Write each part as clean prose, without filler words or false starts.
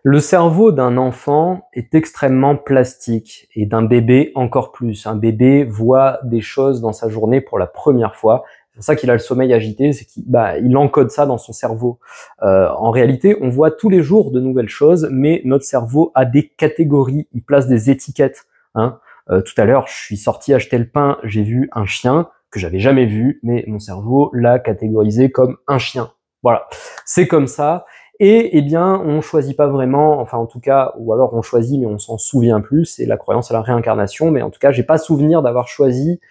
Le cerveau d'un enfant est extrêmement plastique et d'un bébé encore plus. Un bébé voit des choses dans sa journée pour la première fois. C'est pour ça qu'il a le sommeil agité, c'est qu'il encode ça dans son cerveau. En réalité, on voit tous les jours de nouvelles choses, mais notre cerveau a des catégories, il place des étiquettes. Hein. Tout à l'heure, je suis sorti acheter le pain, j'ai vu un chien que j'avais jamais vu, mais mon cerveau l'a catégorisé comme un chien. Voilà, c'est comme ça. Et eh bien, on choisit pas vraiment, enfin en tout cas, ou alors on choisit mais on s'en souvient plus, c'est la croyance à la réincarnation, mais en tout cas, j'ai pas souvenir d'avoir choisi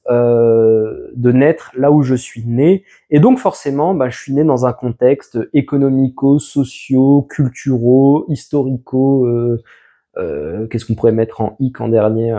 de naître là où je suis né. Et donc forcément, je suis né dans un contexte économico, socio, culturaux, historico, qu'est-ce qu'on pourrait mettre en hic en dernier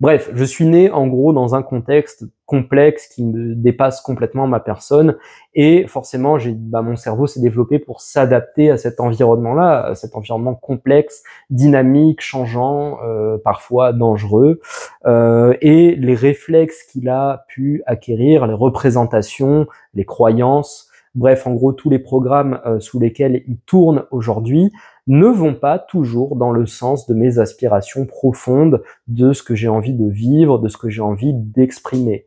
Bref, je suis né en gros dans un contexte complexe qui me dépasse complètement ma personne et forcément mon cerveau s'est développé pour s'adapter à cet environnement-là, à cet environnement complexe, dynamique, changeant, parfois dangereux, et les réflexes qu'il a pu acquérir, les représentations, les croyances, bref, en gros tous les programmes sous lesquels il tourne aujourd'hui ne vont pas toujours dans le sens de mes aspirations profondes, de ce que j'ai envie de vivre, de ce que j'ai envie d'exprimer.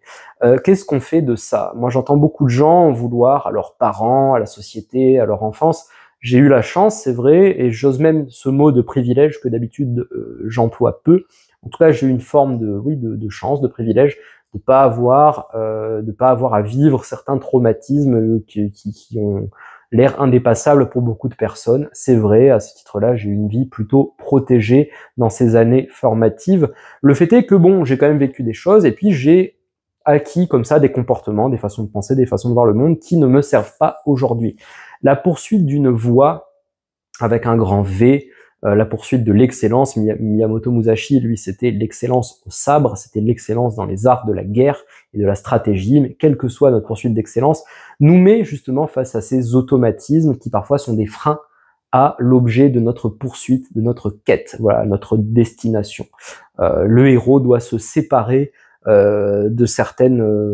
Qu'est-ce qu'on fait de ça? Moi, j'entends beaucoup de gens vouloir à leurs parents, à la société, à leur enfance. J'ai eu la chance, c'est vrai, et j'ose même ce mot de privilège que d'habitude j'emploie peu. En tout cas, j'ai eu une forme de chance, de privilège, de pas avoir à vivre certains traumatismes qui ont l'air indépassable pour beaucoup de personnes. C'est vrai, à ce titre-là, j'ai eu une vie plutôt protégée dans ces années formatives. Le fait est que j'ai quand même vécu des choses et puis j'ai acquis comme ça des comportements, des façons de penser, des façons de voir le monde qui ne me servent pas aujourd'hui. La poursuite d'une voie avec un grand V, la poursuite de l'excellence. Miyamoto Musashi, lui, c'était l'excellence au sabre, c'était l'excellence dans les arts de la guerre et de la stratégie, mais quelle que soit notre poursuite d'excellence, nous met justement face à ces automatismes qui parfois sont des freins à l'objet de notre poursuite, de notre quête, voilà, notre destination. Le héros doit se séparer de certains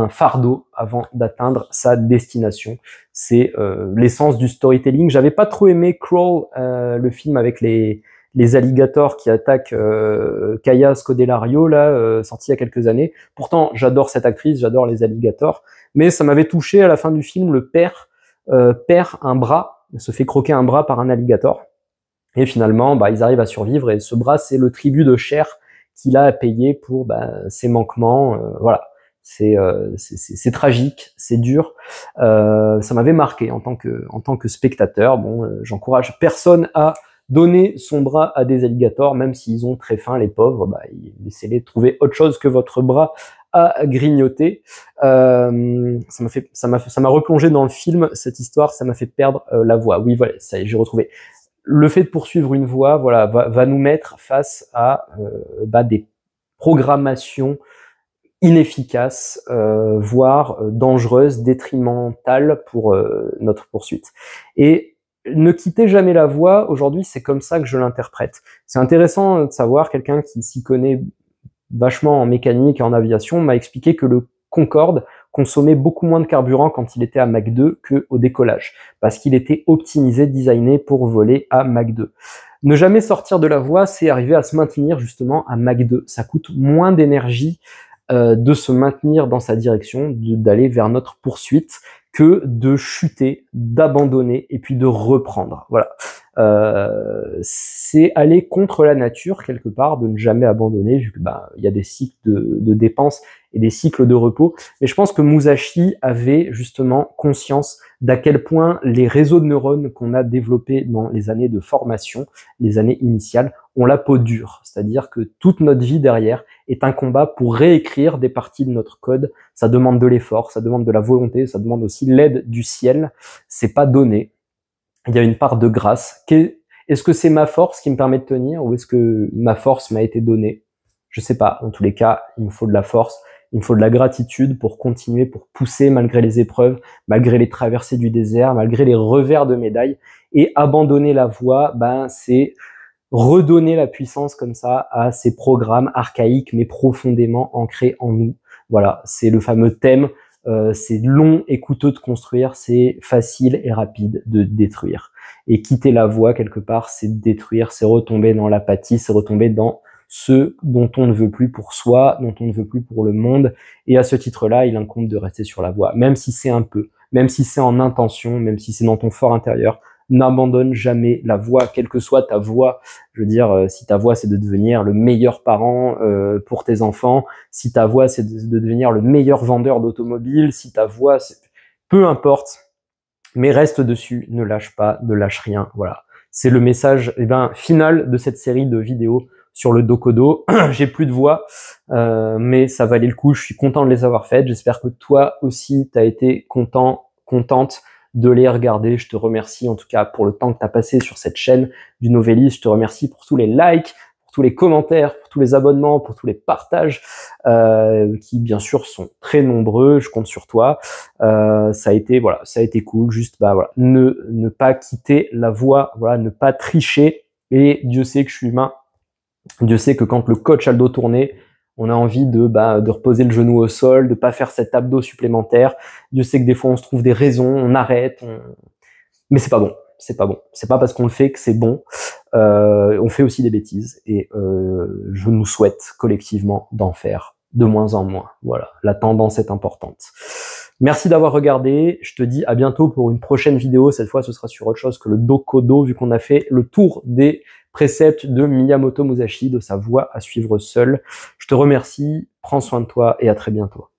fardeaux avant d'atteindre sa destination. C'est l'essence du storytelling. J'avais pas trop aimé Crawl, le film avec les alligators qui attaquent Kaya Scodelario, là, sorti il y a quelques années. Pourtant, j'adore cette actrice, j'adore les alligators, mais ça m'avait touché à la fin du film. Le père perd un bras, se fait croquer un bras par un alligator, et finalement, ils arrivent à survivre, et ce bras, c'est le tribut de chair qu'il a à payer pour ses manquements. Voilà, c'est tragique, c'est dur. Ça m'avait marqué en tant que spectateur. J'encourage personne à donner son bras à des alligators, même s'ils ont très faim, les pauvres. Laissez-les trouver autre chose que votre bras à grignoter. Ça m'a replongé dans le film, cette histoire, ça m'a fait perdre la voix. Oui, voilà, ça y est, j'ai retrouvé. Le fait de poursuivre une voie, voilà, va nous mettre face à des programmations inefficaces, voire dangereuses, détrimentales pour notre poursuite. Et ne quittez jamais la voie, aujourd'hui, c'est comme ça que je l'interprète. C'est intéressant de savoir, quelqu'un qui s'y connaît vachement en mécanique et en aviation m'a expliqué que le Concorde consommait beaucoup moins de carburant quand il était à Mach 2 qu'au décollage, parce qu'il était optimisé, designé pour voler à Mach 2. Ne jamais sortir de la voie, c'est arriver à se maintenir justement à Mach 2. Ça coûte moins d'énergie de se maintenir dans sa direction, d'aller vers notre poursuite, que de chuter, d'abandonner et puis de reprendre. Voilà. C'est aller contre la nature quelque part, de ne jamais abandonner, vu que il y a des cycles de dépenses et des cycles de repos. Mais je pense que Musashi avait justement conscience d'à quel point les réseaux de neurones qu'on a développés dans les années de formation, les années initiales, ont la peau dure. C'est-à-dire que toute notre vie derrière est un combat pour réécrire des parties de notre code. Ça demande de l'effort, ça demande de la volonté, ça demande aussi l'aide du ciel. C'est pas donné. Il y a une part de grâce. Est-ce que c'est ma force qui me permet de tenir, ou est-ce que ma force m'a été donnée? Je sais pas. En tous les cas, il me faut de la force, il me faut de la gratitude pour continuer, pour pousser malgré les épreuves, malgré les traversées du désert, malgré les revers de médaille. Et abandonner la voie, c'est redonner la puissance comme ça à ces programmes archaïques mais profondément ancrés en nous. Voilà, c'est le fameux thème c'est long et coûteux de construire, c'est facile et rapide de détruire. Et quitter la voie quelque part, c'est détruire, c'est retomber dans l'apathie, c'est retomber dans ce dont on ne veut plus pour soi, dont on ne veut plus pour le monde. Et à ce titre-là, il incombe de rester sur la voie, même si c'est un peu, même si c'est en intention, même si c'est dans ton fort intérieur. N'abandonne jamais la voie, quelle que soit ta voie. Je veux dire, si ta voie c'est de devenir le meilleur parent pour tes enfants, si ta voie c'est de devenir le meilleur vendeur d'automobile, si ta voie c'est... peu importe, mais reste dessus, ne lâche pas, ne lâche rien. Voilà, c'est le message final de cette série de vidéos sur le Dokodo. J'ai plus de voix, mais ça valait le coup. Je suis content de les avoir faites. J'espère que toi aussi, tu as été contente de les regarder. Je te remercie en tout cas pour le temps que tu as passé sur cette chaîne du Novellis. Je te remercie pour tous les likes, pour tous les commentaires, pour tous les abonnements, pour tous les partages qui bien sûr sont très nombreux. Je compte sur toi. Ça a été cool. Juste ne pas quitter la voie, voilà, ne pas tricher. Et Dieu sait que je suis humain. Dieu sait que quand le coach a le dos tourné, on a envie de reposer le genou au sol, de pas faire cet abdos supplémentaire. Dieu sait que des fois on se trouve des raisons, on arrête, mais c'est pas bon. C'est pas bon. C'est pas parce qu'on le fait que c'est bon. On fait aussi des bêtises et je nous souhaite collectivement d'en faire de moins en moins. Voilà, la tendance est importante. Merci d'avoir regardé. Je te dis à bientôt pour une prochaine vidéo. Cette fois, ce sera sur autre chose que le Dokodo, vu qu'on a fait le tour des préceptes de Miyamoto Musashi, de sa voie à suivre seul. Je te remercie, prends soin de toi et à très bientôt.